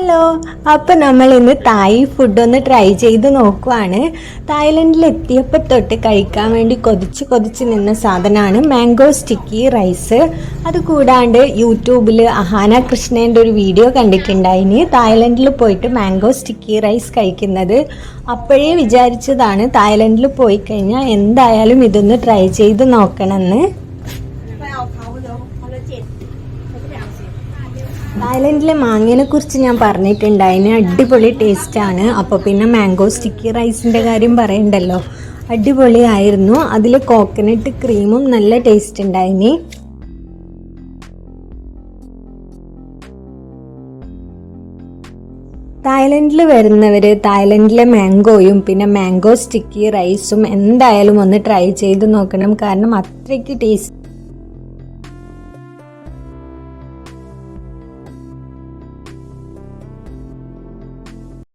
Hello, അപ്പം നമ്മൾ ഇന്ന് തായ് ഫുഡ് ഒന്ന് ട്രൈ ചെയ്ത് നോക്കുവാണ്. തായ്ലൻഡിൽ എത്തിയപ്പോൾ തൊട്ട് കഴിക്കാൻ വേണ്ടി കൊതിച്ച് നിന്ന സാധനമാണ് മാംഗോ സ്റ്റിക്കി റൈസ്. അതുകൂടാണ്ട് യൂട്യൂബിൽ അഹാന കൃഷ്ണേൻ്റെ ഒരു വീഡിയോ കണ്ടിട്ടുണ്ടായിന് തായ്ലൻഡിൽ പോയിട്ട് മാംഗോ സ്റ്റിക്കി റൈസ് കഴിക്കുന്നത്. അപ്പോഴേ വിചാരിച്ചതാണ് തായ്ലൻഡിൽ പോയി കഴിഞ്ഞാൽ എന്തായാലും ഇതൊന്ന് ട്രൈ ചെയ്ത് നോക്കണമെന്ന്. തായ്ലൻഡിലെ മാങ്ങേനെ കുറിച്ച് ഞാൻ പറഞ്ഞിട്ടുണ്ടായിന്, അടിപൊളി ടേസ്റ്റാണ്. അപ്പോൾ പിന്നെ മാംഗോ സ്റ്റിക്കി റൈസിൻ്റെ കാര്യം പറയണ്ടല്ലോ, അടിപൊളിയായിരുന്നു. അതിൽ കോക്കനട്ട് ക്രീമും നല്ല ടേസ്റ്റ് ഉണ്ടായിന്. തായ്ലൻഡിൽ വരുന്നവർ തായ്ലൻഡിലെ മാംഗോയും പിന്നെ മാംഗോ സ്റ്റിക്കി റൈസും എന്തായാലും ഒന്ന് ട്രൈ ചെയ്ത് നോക്കണം. കാരണം അത്രയ്ക്ക് ടേസ്റ്റ്